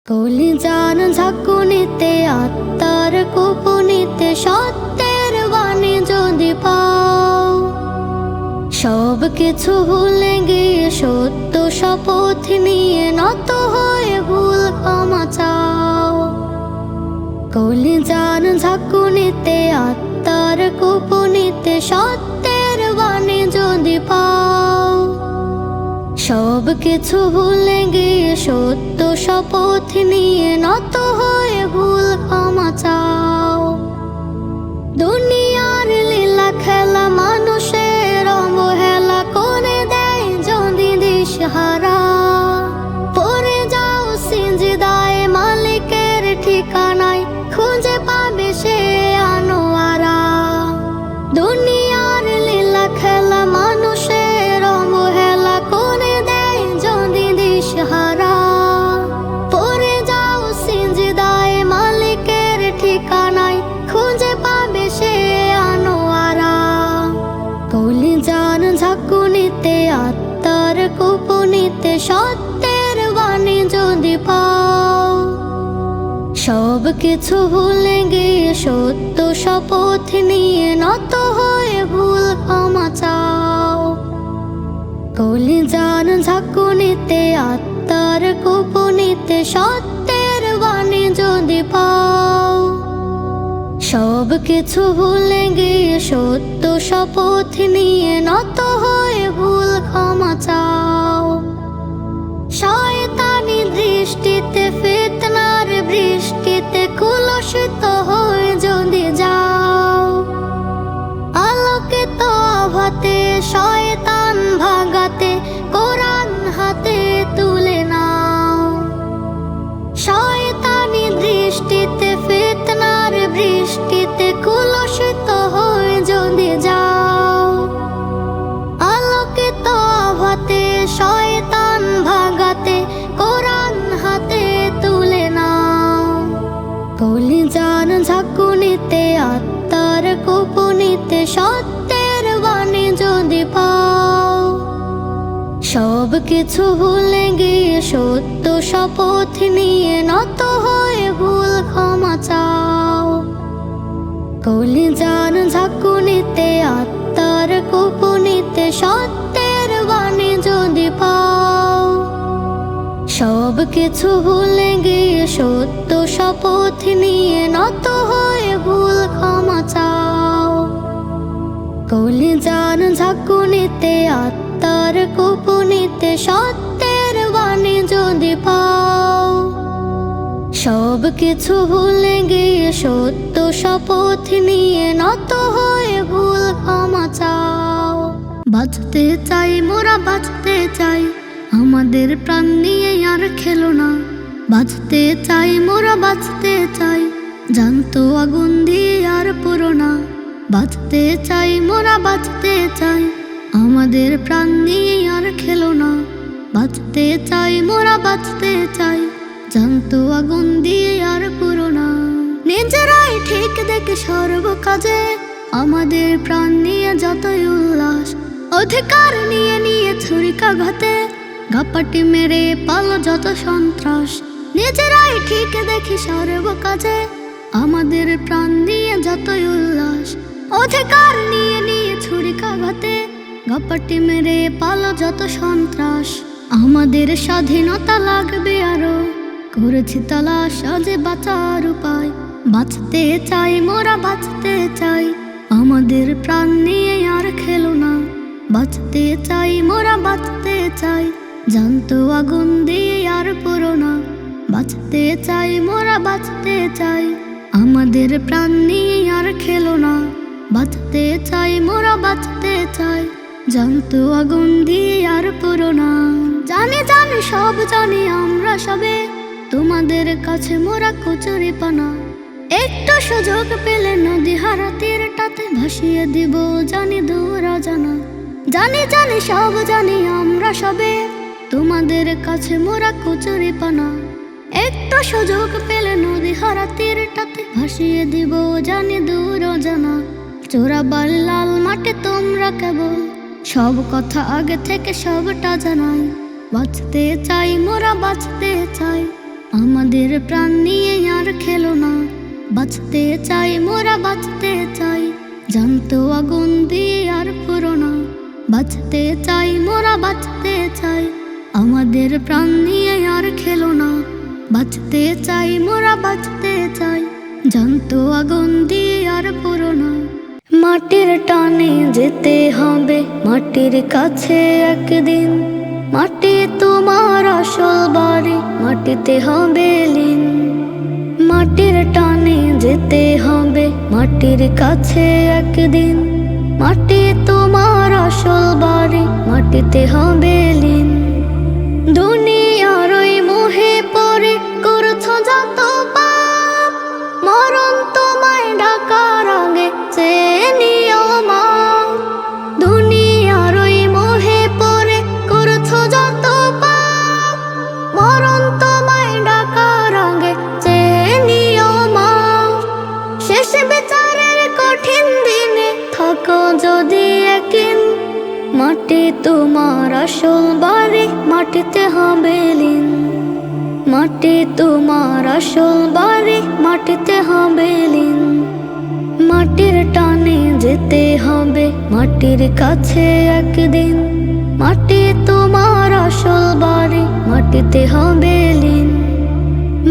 কলিজান ঝাঁকুনিতে আত্মার কুপুনিতে সত্যের বাণী যদি পাও, সব কিছু ভুলে গিয়ে সত্য শপথ নিয়ে নত হয়ে ভুল ক্ষমা চাও। কলিজান ঝাঁকুনিতে আত্মার কুপুনিতে সত্যের বাণী যদি পাও, সব কিছু ভুলে গিয়ে সত্য শপথ নিয়ে নত হয়ে ভুল ক্ষমা চাও। দুনিয়ার লীলা খেলা মানুষের অবহেলা করে দেয় যদি দিশহারা, পড়ে যাও সিজদায় মালিকের ঠিকানায় খুঁজে পাবে সে আনোয়ারা। দুনিয়ার লীলা খেলা মানুষের অবহেলা করে দেয় যদি দিশহারা, পড়ে যাও সিজদায় মালিকের ঠিকানায় খুঁজে পাবে সে আনোয়ারা। কলিজান ঝাঁকুনিতে আত্মার কুপুনিতে সত্যের বাণী যদি পাও, সব কিছু ভুলে গিয়ে সত্য শপথ নিয়ে নত হয়ে ভুল ক্ষমা চাও। কলিজান ঝাঁকুনিতে আত্মার কুপুনিতে সত্যের বাণী যদি পাও, সব কিছু ভুলে গিয়ে সত্য শপথ নিয়ে নত হয়ে ভুল ক্ষমা চাও। শয়তানি দৃষ্টিতে ফিতনার বৃষ্টিতে কুলসিত হয়ে যদি যাও, আলোকিত আভাতে শয়তান ভাগাতে কোরআন হাতে তুলে নাও। শয়তানি দৃষ্টিতে ফিতনার বৃষ্টিতে কুলসিত হয়ে যদি যাও, আলোকিত আভাতে শয়তান ভাগাতে কোরআন হাতে তুলে নাও। কলিজান ঝাঁকুনিতে আত্মার কুপুনিতে সত্যের বাণী যদি পাও, সব কিছু ভুলে গিয়ে সত্য শপথ নিয়ে নত হয়ে ভুল ক্ষমা চাও। কলিজান ঝাঁকুনিতে আত্মার কুপুনিতে সত্যের বাণী যদি পাও, সব কিছু ভুলে গিয়ে সত্য শপথ নিয়ে নত হয়ে ভুল ক্ষমা চাও। কলিজান ঝাঁকুনিতে আত্মার কুপুনিতে সত্যের বাণী যদি পাও, সব কিছু ভুলে গিয়ে সত্য শপথ নিয়ে নত হয়ে ভুল ক্ষমা চাও। বাঁচতে চাই মোরা বাঁচতে চাই, আমাদের প্রাণ নিয়ে আর খেলো না। বাঁচতে চাই মোরা বাঁচতে চাই, জানতো আগুন দিয়ে আর পুরো না। বাঁচতে চাই মোরা বাঁচতে চাই, আমাদের প্রাণ নিয়ে আর খেলো না। বাঁচতে চাই মোরা বাঁচতে চাই, জানতো আগুন দিয়ে আর পুরো না। নিজেরাই ঠিক দেখে সর্ব কাজে আমাদের প্রাণ নিয়ে যতই উল্লাস, অধিকার নিয়ে নিয়ে ছুরিকাঘাতে গাপাটি মেরে পালো যত সন্ত্রাস। নিজেরাই ঠিক দেখি সর্ব কাজে আমাদের প্রাণ নিয়ে যতই উল্লাস, অধিকার নিয়ে নিয়ে ছুরিকাঘাতে গাপাটি মেরে পালো যত সন্ত্রাস। আমাদের স্বাধীনতা লাগবে আরো, করেছি তালাশ আজ বাঁচার উপায়। বাঁচতে চাই মোরা বাঁচতে চাই, আমাদের প্রাণ নিয়ে আর খেলো না। বাঁচতে চাই মোরা বাঁচতে চাই, জানতো আগুন দিয়ে আর পুরো না। বাঁচতে চাই মোরা বাঁচতে চাই, আমাদের প্রাণ নিয়ে আর খেলো না। বাঁচতে চাই মোরা বাঁচতে চাই, জানতো আগুন দিয়ে আর পুরো না। জানি জানি সব জানি আমরা সবে, তোমাদের কাছে মোরা কচুরি পানা। একটু সুযোগ পেলে নদী হারা তীরটাতে ভাসিয়ে দিব জানি দূর অজানা। জানি জানি সব জানি আমরা সবে, তোমাদের কাছে মোরা কচুরি পানা। একটু সুযোগ পেলে নদী হারা তীরটাতে ভাসিয়ে দিব জানি দূর অজানা। চোরাবার লাল মাঠে তোমরা কেবল সব কথা আগে থেকে সবটা জানাই। বাঁচতে চাই মোরা বাঁচতে চাই, আমাদের প্রাণ নিয়ে আর খেলো না, বাঁচতে চাই মোরা বাঁচতে চাই, জানতো আগুন দিয়ে আর পুরো না, বাঁচতে চাই মোরা বাঁচতে চাই। আমাদের প্রাণ নিয়ে আর খেলো না, বাঁচতে চাই মোরা বাঁচতে চাই, জানতো আগুন দিয়ে আর পুরো না। মাটির টানে যেতে হবে মাটির কাছে একদিন, মাটি তোমার আসল বাড়ি, মাটিতে হবে লীন। মাটির টানে যেতে হবে মাটির কাছে একদিন, মাটি তোমার আসল বাড়ি, মাটিতে হবে লীন। দুনিয়ার ওই মোহে পড়ে করছো যত পাপ, মরণ তোমায় ডাকার আগে চেয়ে নিও মা। দুনিয়ার ওই মোহে পড়ে করছো যত পাপ, মরণ তোমায় ডাকার আগে চেয়ে নিও মা। শেষ বিচারের কঠিন দিনে থাকো যদি একদিন, মাটি তোমার আসল বাড়ি, মাটিতে হবে লীন। মাটি তোমার আসল বাড়ি, মাটিতে হবে লীন। মাটির টানে যেতে হবে মাটির কাছে একদিন, মাটি তোমার আসল বাড়ি, মাটিতে হবে লীন।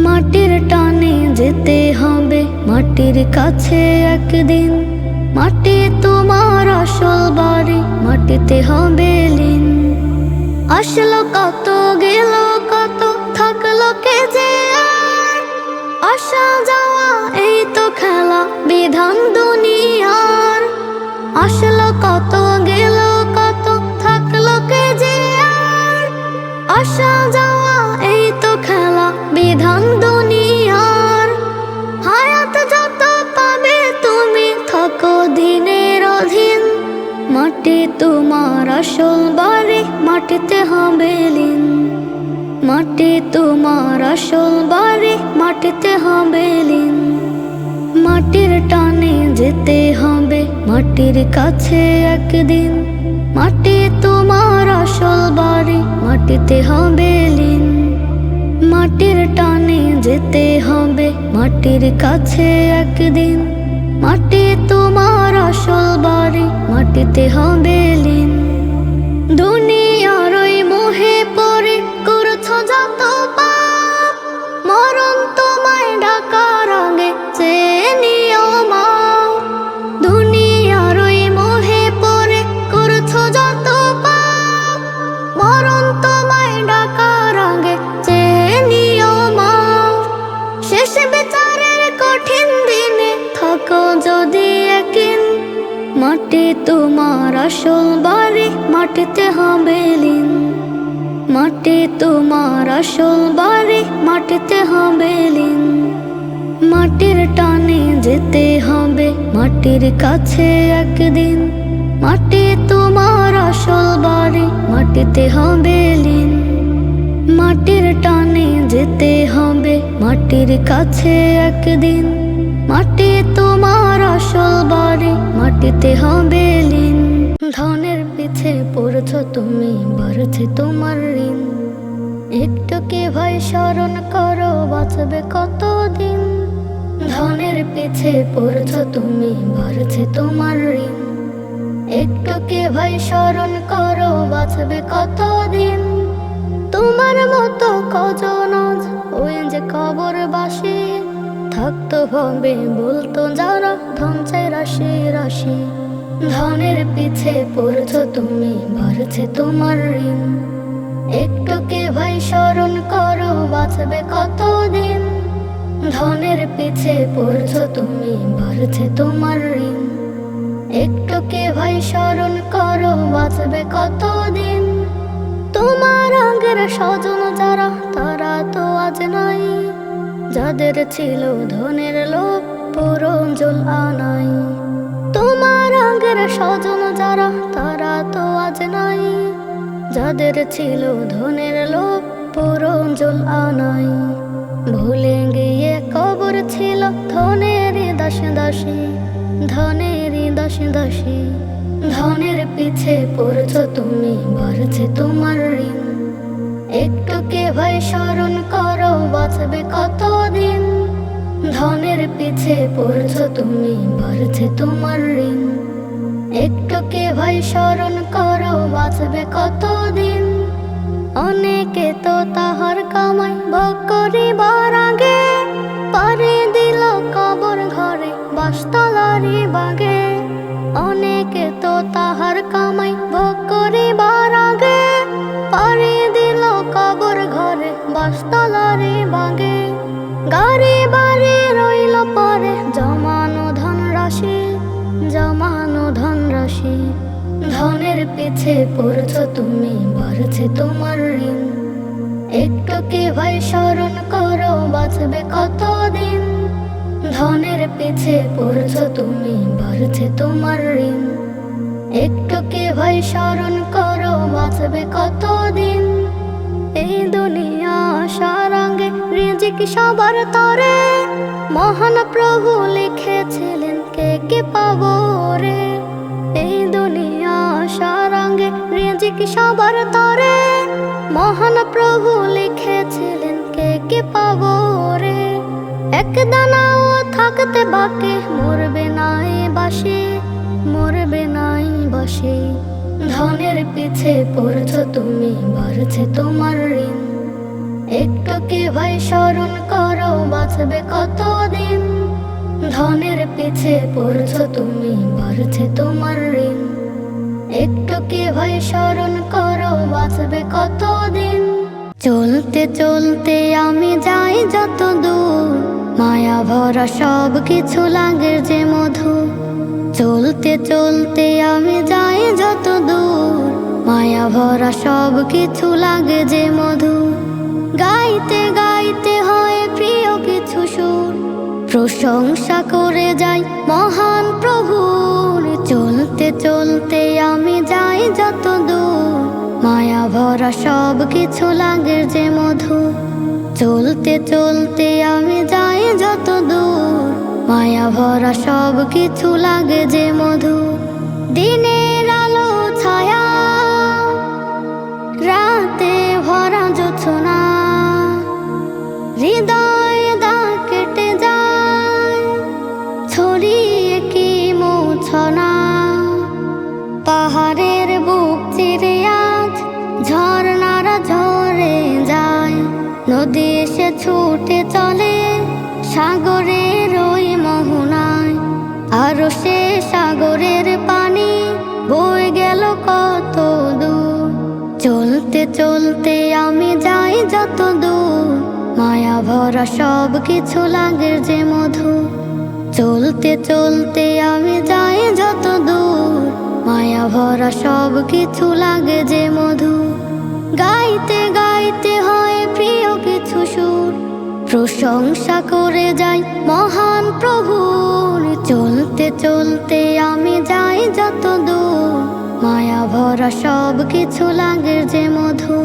মাটির টানে যেতে হবে মাটির কাছে একদিন, মাটি তোমার আসল বাড়ি, মাটিতে হবে লীন। আসলো কত গেল কত, থাকলো কে যে আর, আসা যাওয়া এই তো খেলা বিধান দুনিয়ার। আসলো কত গেল কত, থাকলো কে যে আর, আসা যাওয়া এই তো খেলা বিধান দুনিয়ার। হায়াত যত পাবে তুমি থাকো দিনের অধীন, মাটি তোমার আসল বাড়ি, মাটিতে হবে লীন। মাটি তোমার আসল বাড়ি, মাটিতে হবে লীন। মাটির টানে যেতে হবে মাটির কাছে একদিন, মাটি তোমার আসল বাড়ি, মাটিতে হবে লীন। মাটির টানে যেতে হবে মাটির কাছে একদিন, মাটি তোমার আসল বাড়ি, মাটিতে হবে লীন। দুনিয়ার ওই মোহে পড়ে করছো যত পাপ, মরণ তোমায় ডাকার আগে চেয়ে নিও মা। দুনিয়ার ওই মোহে পড়ে করছো যত পাপ, মরণ তোমায় ডাকার আগে চেয়ে নিও মা। শেষ বিচারের কঠিন দিনে থাকো যদি একদিন, মাটি তোমার আসল বাড়ি, মাটিতে হবে লীন। মাটি তোমার আসল বাড়ি, মাটিতে হবে লীন। মাটির টানে যেতে হবে মাটির কাছে একদিন, মাটি তোমার আসল বাড়ি, মাটিতে হবে লীন। মাটির টানে যেতে হবে মাটির কাছে একদিন, মাটি তোমার আসল বাড়ি, মাটিতে হবে লীন। ধনের পিছে পড়ছো তুমি, বাড়ছে তোমার ঋণ, একটুকে ভাই স্মরণ করো বাঁচবে কতদিন। ধনের পিছে পড়ছো তুমি, বাড়ছে তোমার ঋণ, একটুকে ভাই স্মরণ করো বাঁচবে কতদিন। তোমার মতো কজন আজ ওই যে কবরবাসী, থাকতো ভাবে বলতো যারা ধন চাই রাশি রাশি। ধনের পিছে পড়ছো তুমি, বাড়ছে তোমার ঋণ, একটুকে ভাই স্মরণ করো বাঁচবে কতদিন। ধনের পিছে পড়ছো তুমি, বাড়ছে তোমার ঋণ, একটুকে ভাই স্মরণ করো বাঁচবে কতদিন। তোমার আগের স্বজন যারা তারা তো আজ নাই, যাদের ছিল ধনের লোভ পুরো জল আনাই। তোমার আগের স্বজন যারা তারা তো আজ নাই, যাদের ছিল ধনের লোভ পুরো জল আনাই। ভুলে গিয়ে কবর ছিল ধনের দাসী দাসী, ধনের দাসী দাসী। ধনের পিছে পড়ছো তুমি, বাড়ছে তোমার ঋণ, একটু কে ভাই স্মরণ করো, বাঁচবে কতদিন। ধনের পিছে পড়ছো তুমি, বাড়ছে তোমার ঋণ। একটু কে ভাই স্মরণ করো, বাঁচবে কতদিন। অনেকে তো তাহার কামাই ভোগ করিবার আগে পারে দিল কবর ঘরে, বাসতলারি বাগে। অনেকে তো তাহার কামাই ভোগ করিবার আগে পারে দিল কবর ঘরে, বাসতলারি বাগে। গাড়ি বাড়ি রইল পরে, জমানো ধন রাশি, জমানো ধন রাশি। ধনের পিছে পড়ছো তুমি, বাড়ছে তোমার ঋণ। একটু কে ভাই স্মরণ করো, বাঁচবে কতদিন। ধনের পিছে পড়ছো তুমি, বাড়ছে তোমার ঋণ। একটু কে ভাই স্মরণ করো, বাঁচবে কতদিন। এই দুনিয়া আসার আগে রিজিক সবার তরে, মহান প্রভু লিখেছিলেন কে কে পাবো রে। এই দুনিয়া আসার আগে রিজিক সবার তরে, মহান প্রভু লিখেছিলেন কে কে পাবো রে। এক দানাও থাকতে বাকি, মরবে নাই বাসি, মরবে নাই বাসি। ধনের পিছে পড়ছো তুমি, বাড়ছে তোমার ঋণ। একটু কে ভাই স্মরণ করো, বাঁচবে কতদিন। ধনের পিছে পড়ছো তুমি, বাড়ছে তোমার ঋণ। একটু কে ভাই স্মরণ করো, বাঁচবে কতদিন। চলতে চলতে আমি যাই যত দূর, মায়া ভরা সব কিছু লাগে যে মধু। চলতে চলতে আমি যাই যত দূর, মায়া ভরা সব কিছু লাগে যে মধু। গাইতে গাইতে হয় প্রিয় কিছু সুর, প্রশংসা করে যাই মহান প্রভুর। চলতে চলতে আমি যাই যত দূর, মায়া ভরা সব কিছু লাগে যে মধু। চলতে চলতে আমি যাই যত দূর, মায়া ভরা সব কিছু লাগে যে মধু। দিনের আলো ছায়া, রাতে ভরা জোছনা, হৃদয় দা কেটে যায়, ছড়িয়ে কি মোছনা। পাহাড়ের বুক চিরে আজ ঝর্ণারা ঝরে যায়, নদী এসে ছুটে চলে সাগরের ওই মোহনায়। আরো সে সাগরের পানি বয়ে গেল কত দূর। চলতে চলতে আমি যাই যত দূর, মায়া ভরা সব কিছু লাগে যে মধু। চলতে চলতে আমি যাই যত দূর, মায়া ভরা সব কিছু লাগে যে মধু। গাইতে গাইতে হয় প্রিয় কিছু সুর, প্রশংসা করে যাই মহান প্রভুর। চলতে চলতে আমি যাই যত দূর, মায়া ভরা সব কিছু লাগে যে মধু।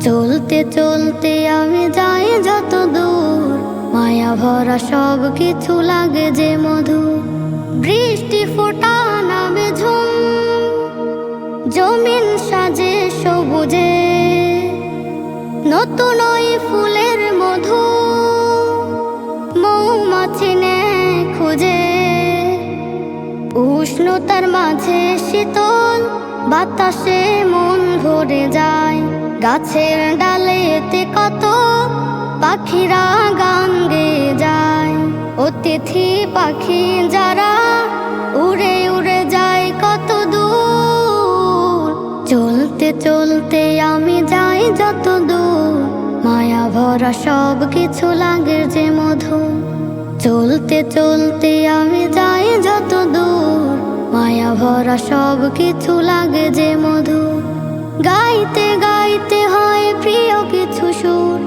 চলতে চলতে আমি যাই যত দূর, মায়া ভরা সব কিছু লাগে যে মধু। বৃষ্টি ফোঁটা নামে ঝুম, জমিন সাজে সবুজে, নতুন ওই ফুলের মধু মৌমাছি নেয় খুঁজে। উষ্ণতার মাঝে শীতল বাতাসে মন ভরে যায়, গাছের ডালেতে কত পাখিরা গান গেয়ে যায়। অতিথি পাখি যারা উড়ে উড়ে যায় কত দূর। চলতে চলতে আমি যাই যত দূর, মায়া ভরা সব কিছু লাগে যে মধু। চলতে চলতে আমি যাই যত দূর, মায়া ভরা সব কিছু লাগে যে মধু। গাইতে গাইতে হয় প্রিয় কিছু সুর,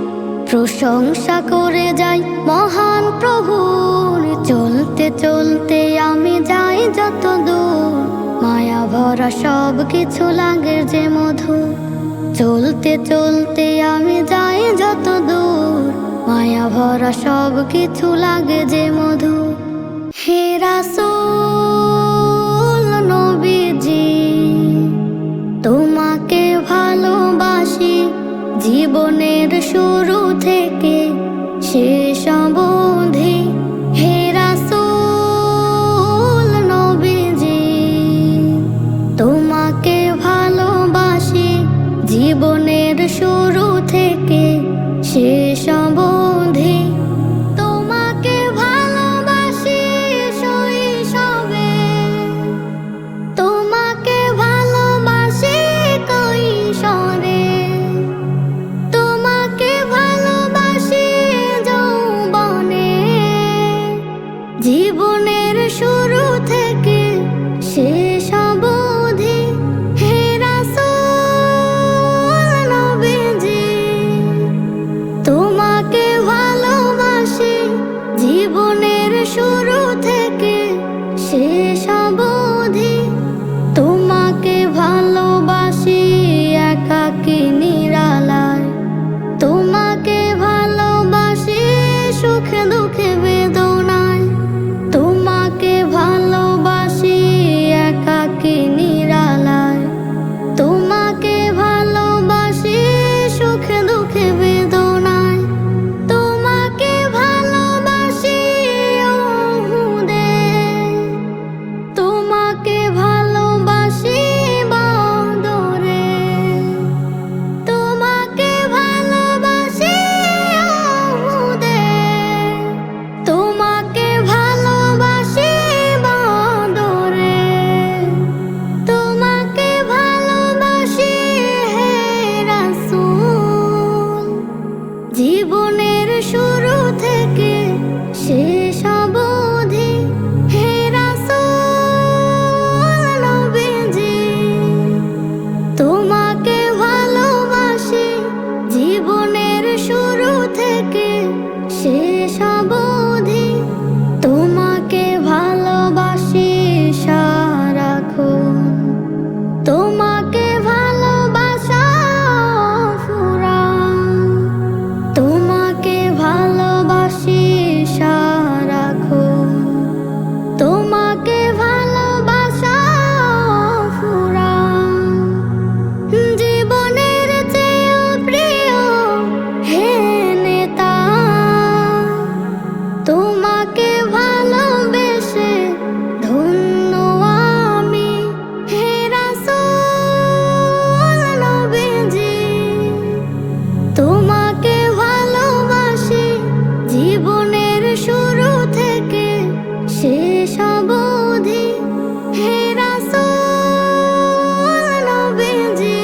প্রশংসা করে যাই মহান প্রভুর। চলতে চলতে আমি যাই যত দূর, মায়া ভরা সব কিছু লাগে যে মধু। চলতে চলতে আমি যাই যত দূর, মায়া ভরা সব কিছু লাগে যে মধু। হে রাসূল নবীজি, তোমাকে ভালোবাসি, জীবন জীবনের শুরু থেকে শেষ অবধি হে রাসূল নবীজি তোমাকে ভালোবাসি জীবনের শুরু থেকে শেষ অবধি তোমাকে ভালোবাসি শৈশবে তোমাকে ভালোবাসি কৈশোরে তোমাকে ভালোবাসি যৌবনে জীবনের শুরু থেকে শেষ অবধি হে রাসূল নবীজি তোমাকে ভালোবাসি জীবনের শুরু থেকে শেষ অবধি তোমাকে ভালোবাসি একাকী নিরালায় তোমাকে ভালোবাসি সুখে দুঃখে বেদনায় তোমাকে ভালোবাসি একাকী নিরালায় তোমাকে ভালোবাসি সুখে দুঃখে বেদনায় তোমাকে ভালোবাসি ওহুদে তোমাকে ভালোবাসি বদরে তোমাকে ভালোবাসি ওহুদে তোমাকে ভালোবাসি বদরে তোমাকে ভালোবাসি হে রাসূল জীবনের শুরু থেকে শেষ অবধি হে রাসূল নবীজি তোমাকে ভালোবাসি জীবনের শুরু থেকে শেষ অবধি তোমাকে ভালোবাসি সারাক্ষণ তোমাকে ভালোবাসা ফুরান তোমাকে ভালোবাসি সারাক্ষণ তোমাকে ভালোবাসা ফুরান জীবনের চেয়েও প্রিয় হে নেতা তোমাকে ভালোবেসে ধন্য আমি হে রাসূল নবীজি তোমাকে ভালোবাসি জীবনের শুরু থেকে শেষ অবধি হে রাসূল নবীজি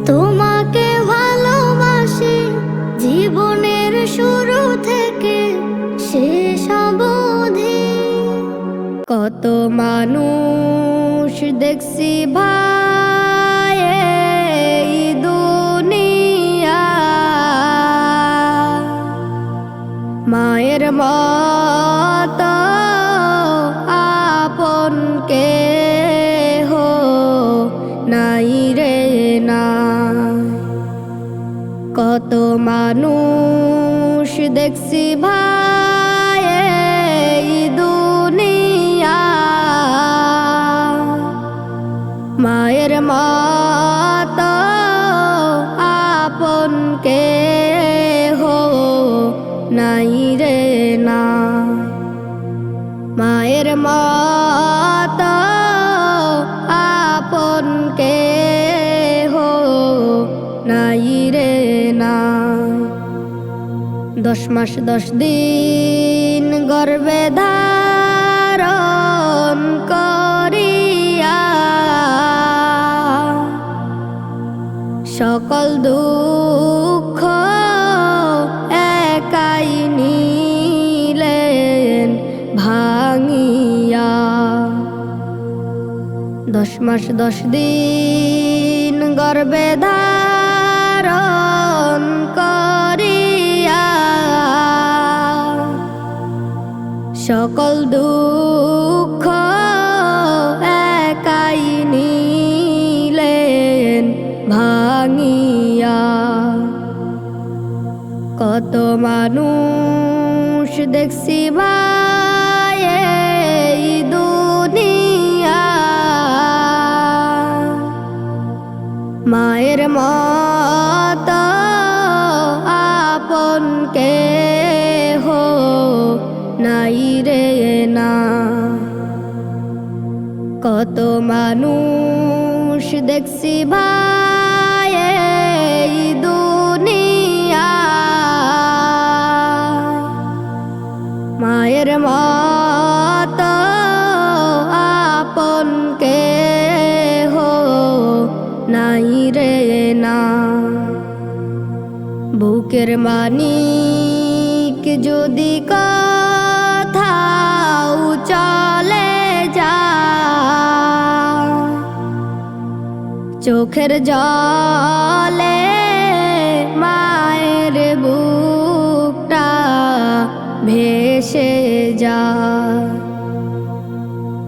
তোমাকে ভালোবাসি জীবনের শুরু থেকে শেষ অবধি কত মানুষ দেখছি ভাই এই দুনিয়া মায়ের মত আপন কেহ নাই রে না কত মানুষ দেখছি ভাই এই দুনিয়া মায়ের মত আপন কেহ নাই রে না মায়ের মত আপন কেহ নাই রে না 10 মাস 10 দিন গর্ভে ধারণ করিয়া সকল দুঃখ একাই নিলেন ভাঙিয়া 10 মাস 10 দিন গর্ভে ধারণ করিয়া সকল দুঃখ একাই নিলেন ভাঙিয়া কত মানুষ দেখছি ভাই এই দুনিয়া মায়ের মত কেহ নাই রে না। কত মানুষ দেখছি ভাই এই দুনিয়ায়, মায়ের মতো আপন কেহ নাই রে না। বুকের মানিক যদি কোথাও চলে যায়, চোখের জলে মায়ের বুকটা ভেসে যায়।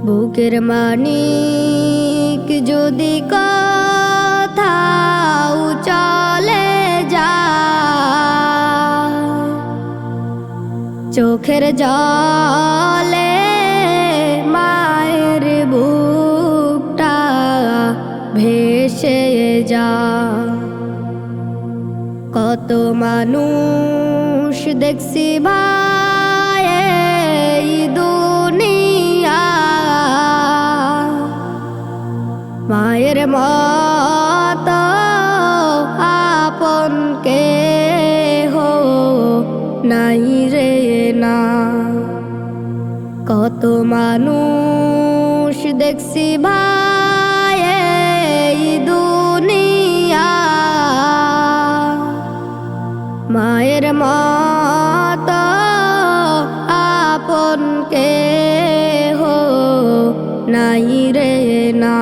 বুকের মানিক যদি কোথাও চলে যায়, চোখের জলে মায়ের বুকটা ভেসে যায়। কত মানুষ দেখছি ভাই এই দুনিয়ায়, মায়ের মতো আপন কেহ নাই রে না। কত মানুষ দেখছি ভাই এই দুনিয়ায়, মায়ের মতো আপন কেহ নাই রে না।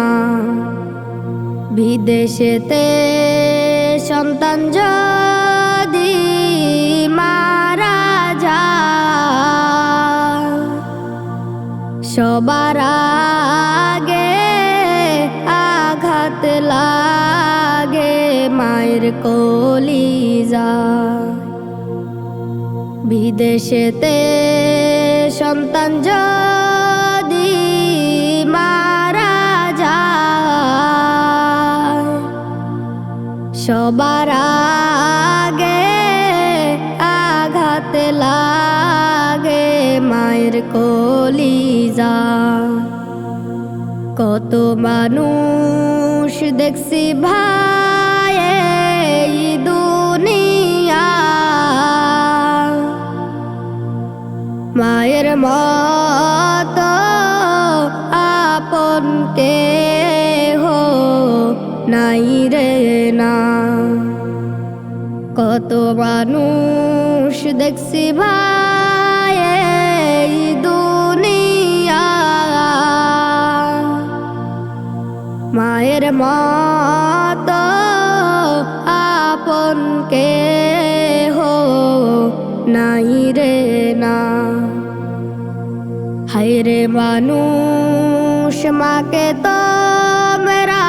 বিদেশেতে সন্তান যদি মারা যায়, সবার আগে আঘাত লাগে মায়ের কলিজায়। বিদেশেতে সন্তান যদি মারা যায়, সবার আগে আঘাত লাগে মায়ের কলিজায়। কত মানুষ দেখছি ভাই এই দুনিয়ায়, মায়ের মতো আপন কেহ নাই রে না। কত মানুষ দেখছি ভাই এই দুনিয়ায়, মায়ের মতো আপন কেহ নাই রে না। হায়রে মানুষ মাকে তোমরা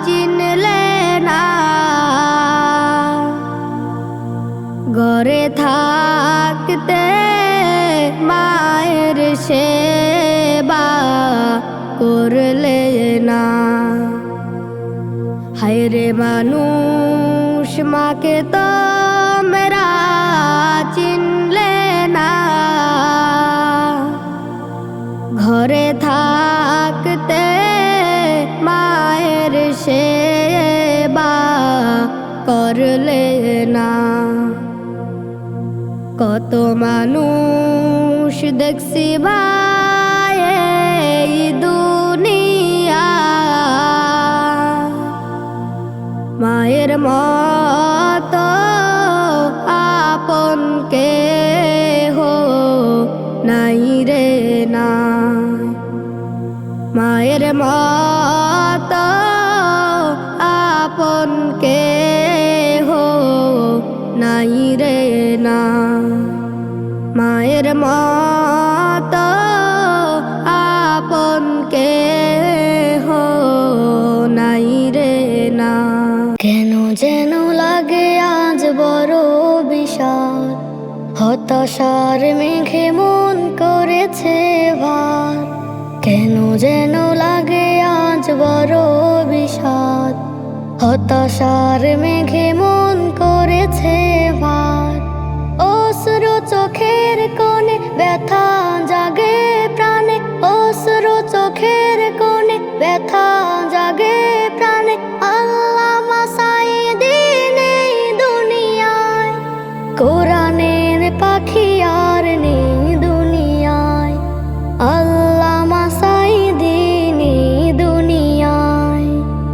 চিনলে না, ঘরে থাকতে মায়ের সেবা করলে না। হায়রে মানুষ মাকে তোমরা চিনলে না, ঘরে থাকতে মায়ের সেবা করলে না। কত মানুষ দেখছি ভাই এই দুনিয়ায়, মায়ের মতো আপন কেহ নাই রে না। মায়ের মতো আপন কেহ নাই রে না। মায়ের মতো আপন কেহ নাই রে না। কেন যেন লাগে আজ বড় বিষাদ, হতাশার মেঘে মন করেছে ভার। কেন যেন লাগে আজ বড় বিষাদ, হতাশার মেঘে মন করেছে ভার। চোখের কোণে ব্যথা জাগে প্রাণে, অশ্রু চোখের কোণে ব্যথা জাগে প্রাণে। আল্লামা সাঈদী নেই দুনিয়ায়, কোরআনের পাখি আর নেই দুনিয়ায়। আল্লামা সাঈদী নেই দুনিয়ায়।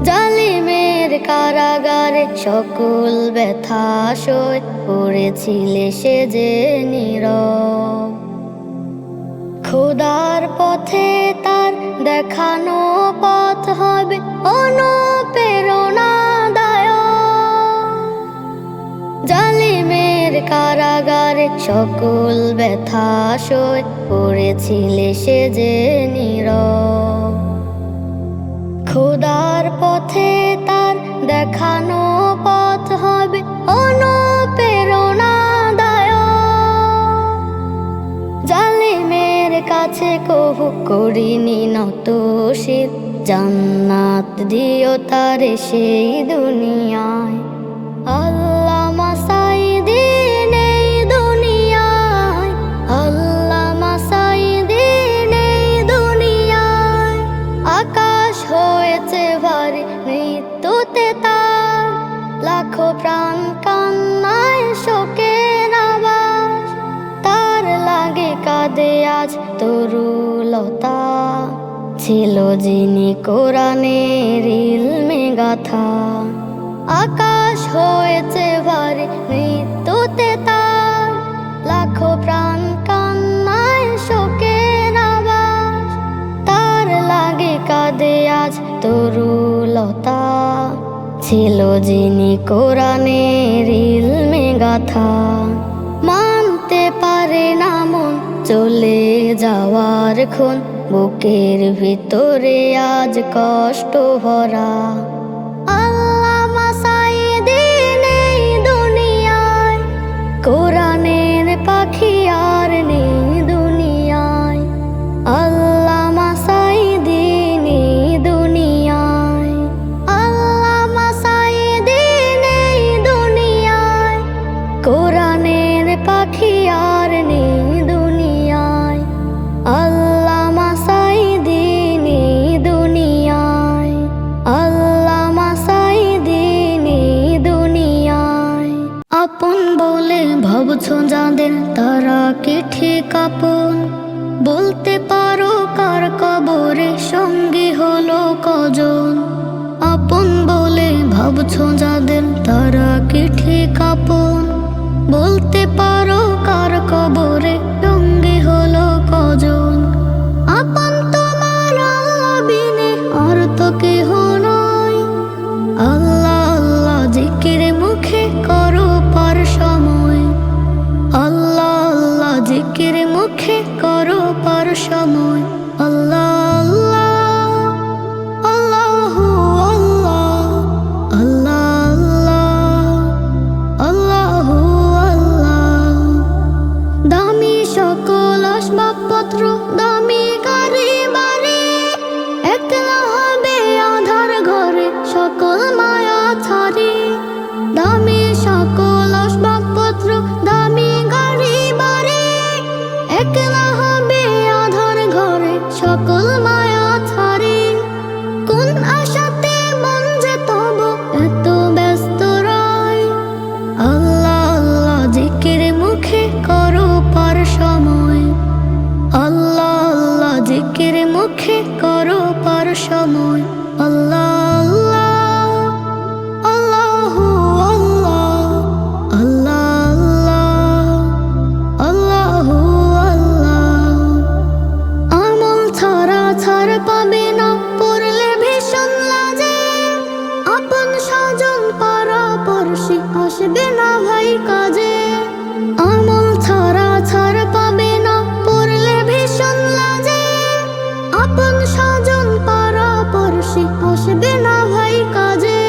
জালিমের কারাগারে সকল ব্যথা সয়ে পড়েছিলে সে যে নীরব। খোদার পথে তার দেখানো পথ হবে অনুপ্রেরণাদায়ক। জালিমের কারাগারে সকল ব্যথা সয়ে পড়েছিলে সে যে নীরব। খোদার পথে তার দেখানো পথ হবে অনুপ্রেরণাদায়ক। জালিমের কাছে কবু করিনি নত শির, জান্নাত দিও তারে সেই দুনিয়ায়। আল্লামা সাঈদী নেই দুনিয়ায়, আল্লামা সাঈদী নেই দুনিয়ায়। আকাশ হয়েছে ভারী মৃত্যুতে তার, লাখো প্রাণ কান্নায় শোকের আওয়াজ। তার লাগে কাঁদে আজ তরুলতা, ছিল যিনি কোরআনের ইলমে গাথা। আকাশ হয়েছে ভারী মৃত্যুতে তার, লাখো প্রাণ কান্নায় শোকের আওয়াজ। তার লাগে কাঁদে আজ তরুলতা, ছিল যিনি কোরআনের ইলমে গাথা। মানতে পারে না মন চলে যাওয়ার ক্ষণ, বুকের ভিতরে আজ কষ্ট ভরা। আল্লামা সাঈদী নেই দুনিয়ায়, কোরআনের পাখি আর নেই দুনিয়ায়। আল্লামা সাঈদী নেই দুনিয়ায়, আল্লামা সাঈদী নেই দুনিয়ায়। কোরআনের পাখি আর নেই দুনিয়ায়। আল্লামা সাঈদী নেই দুনিয়ায়, আল্লামা সাঈদী নেই দুনিয়ায়। আপন বলে ভাবছো যাদের তারা কি ঠিক আপন? বলতে পারো কার কবরে সঙ্গী হলো কজন? আপন বলে ভাবছো যাদের তারা কি ঠিক আপন? বলতে পারো কার কবরে সঙ্গী হলো কজন? আপন তোমার আল্লাহ বিনে আর তো কেহ নয়। আল্লাহ আল্লাহ জিকির মুখে করো পার সময়, আল্লাহ আল্লাহ জিকির মুখে করো পার সময়। আল্লাহ আল্লাহ আল্লাহু আল্লাহ, আল্লাহ আল্লাহ আল্লাহু আল্লাহ। দামি সকল আসবাবপত্র, দামি গাড়ি বাড়ি, একলা হবে আধার ঘরে সকল মায়া ছাড়ি। দামি সকল আসবাবপত্র, দামি গাড়ি বাড়ি, একলা হবে আধার ঘরে সকল মায়া ছাড়ি। কোন আশাতে মন যে তব এত ব্যস্ত রয়? আল্লাহ আল্লাহ জিকির মুখে করো পার সময়, আল্লাহ আল্লাহ জিকির মুখে করো পার সময়। আল্লাহ আল্লাহ আল্লাহু আল্লাহ, আল্লাহ আল্লাহ আল্লাহু আল্লাহ। আমল ছাড়া ছাড় পাবে না, পড়লে ভীষণ লাজে। আপন স্বজন পাড়া পড়শি আসবে না ভাই কাজে। আমল ছাড়া ছাড় পাবে না, পড়লে ভীষণ লাজে। আপন স্বজন পাড়া পড়শি আসবে না ভাই কাজে।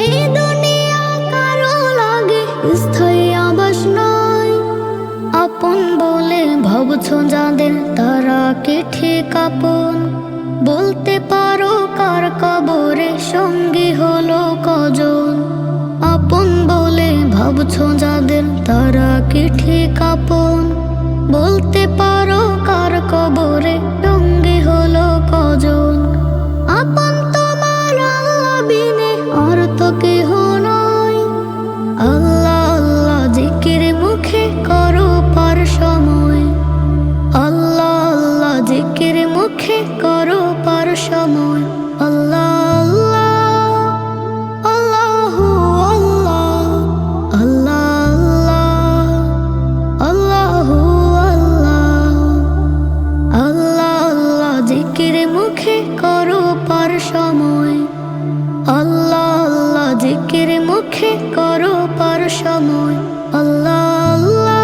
এই দুনিয়া কারো লাগে স্থায়ী আবাস নয়। আপন বলে ভাবছো যাদের তারা কি ঠিক আপন? বলতে পারো কার কবরে সঙ্গী হলো কজন? আপন বলে ভাবছো যাদের তারা কি ঠিক আপন? বলতে পারো কার কবরে সঙ্গী হলো কজন? আপন তোমার আল্লাহ বিনে আর তো কেহ নয়। আল্লাহ আল্লাহ জিকির মুখে করো পার সময়। আল্লাহ আল্লাহ জিকির মুখে করো পার সময়। আল্লাহ আল্লাহ আল্লাহ আল্লাহ আল্লাহ আল্লাহ আল্লাহ জিকির মুখে করো পার সময়। আল্লাহ আল্লাহ জিকির মুখে করো পার সময়। আল্লাহ আল্লাহ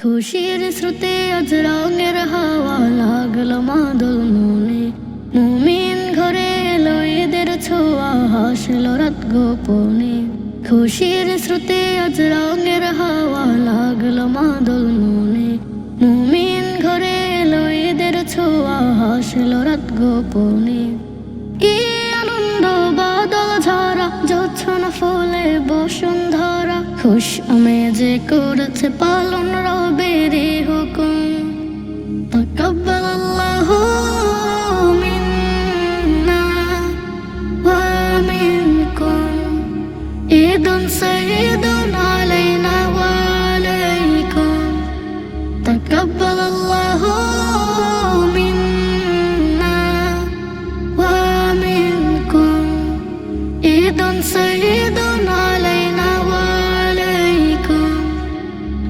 খুশির স্রোতে আজ রঙের হাওয়া লাগলো মাদল মনে। মুমিন ঘরে এলো ঈদের ছোঁয়া, হাসলো রাত গোপনে। খুশির স্রোতে আজ রঙের হাওয়া লাগলো মাদল মনে। মুমিন ঘরে এলো ঈদের ছোঁয়া, হাসলো রাত গোপনে। কি আনন্দ বাদল ঝরা, জোছনা ফুলে বসুন্ধরা। খুশ আমেজে করেছে পালন রবের হুকুম। তাকাব্বাল আল্লাহু মিন্না ওয়া মিনকুম। ঈদুন সাইয়্যিদুন আলাইনা ওয়া আলাইকুম। তাকাব্বাল আল্লাহু মিন্না ওয়া মিনকুম। ঈদুন সাইয়্যিদুন আলাইনা ওয়া আলাইকুম।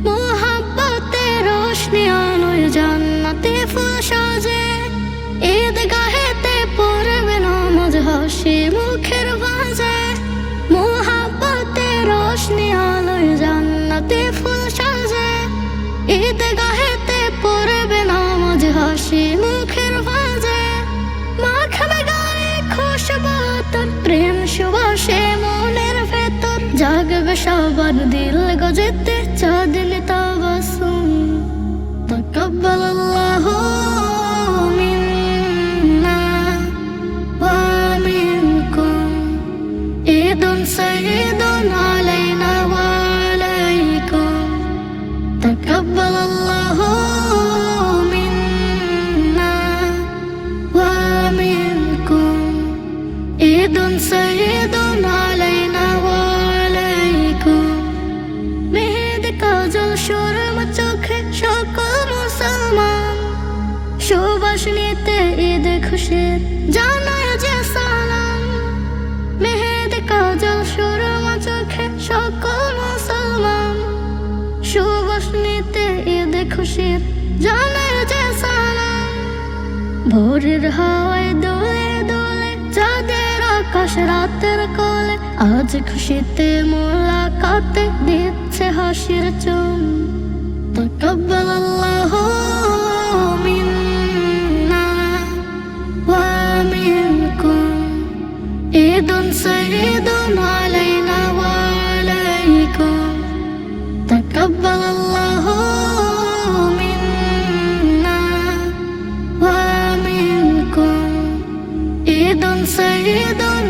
মুহাব্বতে রোশনি আলোয় জান্নাতে ফুল সাজে। ঈদগাহেতে পড়বে নামাজ হাসি মুখের ভাঁজে। মুহাব্বতে রোশনি আলোয় জান্নাতে ফুল সাজে। ঈদগাহেতে পড়বে নামাজ হাসি মুখের ভাঁজে। মাখবে গায়ে খুশবু তোর, প্রেম সুবাসে মনের ভেতর। জাগবে সবার দিল গজেতে চাঁদনি তাবাসুম। তাকাব্বাল আল্লাহু মিন্না ওয়া মিনকুম। ঈদুন সাইয়্যিদুন আলাইনা ওয়া আলাইকুম। তাকাব্বাল আল্লাহু মিন্না ওয়া মিনকুম। ঈদুন সাইয়্যিদুন আলাইনা ওয়া আলাইকুম। মেহেদি কাজল সুরমা চোখে সকল মুসলমান। সুবাস নিতে ঈদ খুশির জানায় যে সালাম। মেহেদি কাজল সুরমা চোখে সকল মুসলমান। সুবাস নিতে ঈদ খুশির জানায় যে সালাম। ভোরের হাওয়ায় দোলে দোলে চাঁদের আকাশ রাতের কোলে। আজ খুশিতে মোলাকাতে দিচ্ছে হাসির চুম। তাকাব্বাল আল্লাহু মিন্না ওয়া মিনকুম। ঈদুন সাইয়্যিদুন আলাইনা ওয়া আলাইকুম। তাকাব্বাল আল্লাহু মিন্না ওয়া মিনকুম। ঈদুন সাইয়্যিদুন